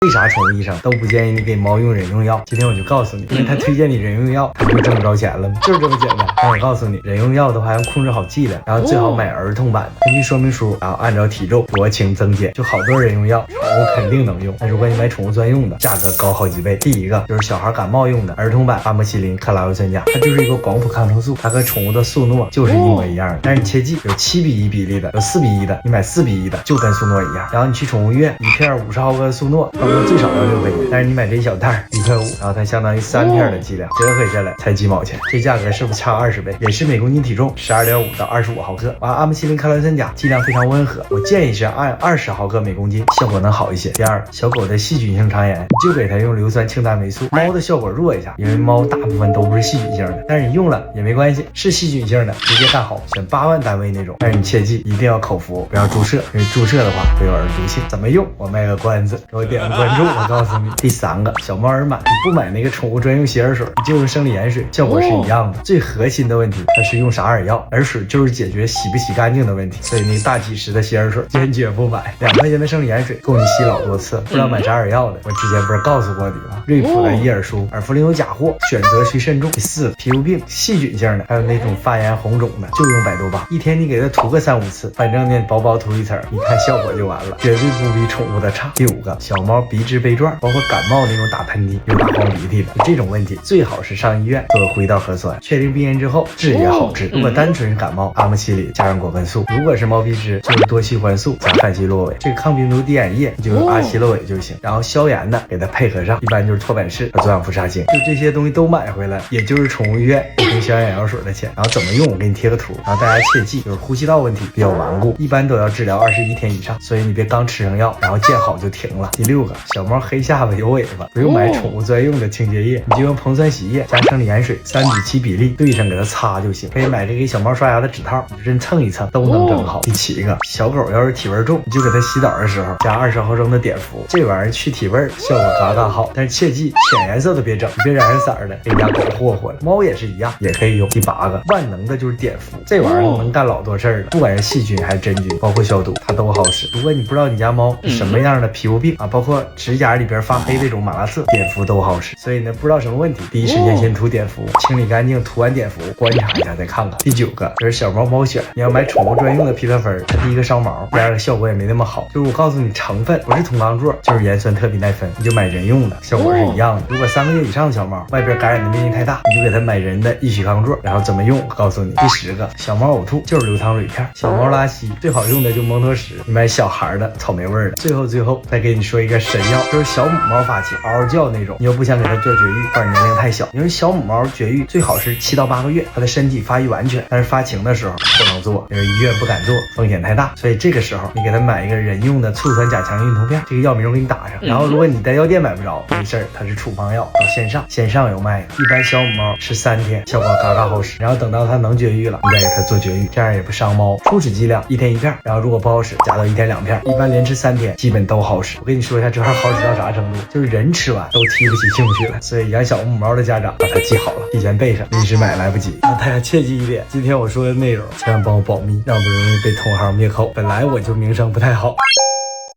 为啥宠物医生都不建议你给猫用人用药？今天我就告诉你，因为他推荐你人用药，他就挣不着钱了吗？就是这么简单。但我告诉你，人用药的话要控制好剂量，然后最好买儿童版的，根据说明书，然后按照体重酌情增减。就好多人用药，宠物肯定能用，但如果你买宠物专用的，价格高好几倍。第一个就是小孩感冒用的儿童版阿莫西林克拉维酸钾，它就是一个广谱抗生素，它和宠物的速诺就是一模一样的。但是你切记，有7:1比例的，有4:1的，你买4:1的就跟速诺一样。然后你去宠物医院，一片50毫克速诺，差不多最少要6块钱，但是你买这一小袋1块5，然后它相当于3片的剂量，折合下来才几毛钱，这价格是不是差20倍？也是每公斤体重12.5到25毫克。阿莫西林克拉维酸钾剂量非常温和，我建议是按20毫克每公斤，效果能好一些。第二，小狗的细菌性肠炎，你就给它用硫酸氢大霉素，猫的效果弱一下，因为猫大部分都不是细菌性的，但是你用了也没关系，是细菌性的直接干好，选8万单位那种。但是你切记一定要口服，不要注射，因为注射的话会有耳毒性。怎么用？我卖个关子，给我点个关注，我告诉你。第三个，小猫耳螨，你不买那个宠物专用洗耳水，你就用生理盐水，效果是一样的。最核心的问题，它是用啥耳药，耳水就是解决洗不洗干净的问题，所以那个大几十的洗耳水坚决不买。2块钱的生理盐水够你洗老多次，不知道买啥耳药的，我之前不是告诉过你吗？瑞普的伊尔舒，尔氟林有假货，选择需慎重。第4，皮肤病，细菌性的，还有那种发炎红肿的，就用百度吧，一天你给它涂个3-5次，反正呢薄薄涂一层，你看效果就完了，绝对不比宠物的差。第5个，小猫鼻支杯状，包括感冒那种打喷嚏有打黄鼻涕的这种问题，最好是上医院做个回道核酸，确定病因之后治也好治。如果单纯是感冒，阿莫西林加上果酚素；如果是猫鼻支，就是多西环素加范西洛韦。这个抗病毒滴眼液你就用阿西洛韦就行，然后消炎的给它配合上，一般就是托本氏和左氧氟沙星，就这些东西都买回来，也就是宠物医院一瓶消炎药水的钱。然后怎么用我给你贴个图，然后大家切记，就是呼吸道问题比较顽固，一般都要治疗21天以上，所以你别刚吃上药然后见好就停了。第6个，小猫黑下巴有尾巴，不用买宠物专用的清洁液，你就用硼酸洗液加生理盐水3:7比例兑上给它擦就行。可以买这个给小猫刷牙的指套，你真蹭一蹭都能整好。第7个，小狗要是体味重，你就给它洗澡的时候加20毫升的碘伏，这玩意儿去体味效果嘎嘎好，但是切记浅颜色的别整，你别染上色的给人家狗霍霍了。猫也是一样，也可以用。第8个，万能的就是碘伏，这玩意儿能干老多事儿了，不管是细菌还是真菌，包括消毒它都好使。如果你不知道你家猫是什么样的皮肤病啊，包括指甲里边发黑这种马拉色，碘伏都好使。所以呢，不知道什么问题，第一时间先涂碘伏，清理干净，涂完碘伏观察一下再看看。第9个就是小猫猫癣，你要买宠物专用的皮特芬，它第一个烧毛，第2个效果也没那么好。就是我告诉你成分不是铜刚唑，就是盐酸特比奈芬，你就买人用的，效果是一样的。如果3个月以上的小猫外边感染的面积太大，你就给它买人的异曲康唑。然后怎么用我告诉你。第10个，小猫呕吐就是流淌蕊片，小猫拉稀最好用的就蒙脱石，你买小孩的草莓味的。最后再给你说一个神药，就是小母猫发情嗷嗷叫那种，你又不想给它做绝育，或者年龄太小，因为小母猫绝育最好是7到8个月，它的身体发育完全，但是发情的时候不能做，因为医院不敢做，风险太大。所以这个时候你给它买一个人用的醋酸钾强孕酮片，这个药名我给你打上。然后如果你在药店买不着没事儿，它是处方药，到线上有卖的，一般小母猫吃3天效果嘎嘎好使，然后等到它能绝育了你再给它做绝育，这样也不伤猫。初始剂量1天1片，然后如果不好使加到1天2片，一般连吃3天基本都好使。我跟你说一下这玩意好使到啥程度，就是人吃完都提不起兴趣了，所以养小母猫的家长把它记好了，提前备上，临时买来不及。大家切记一点，今天我说的内容千万帮我保密，让不容易被同行灭口，本来我就名声不太好。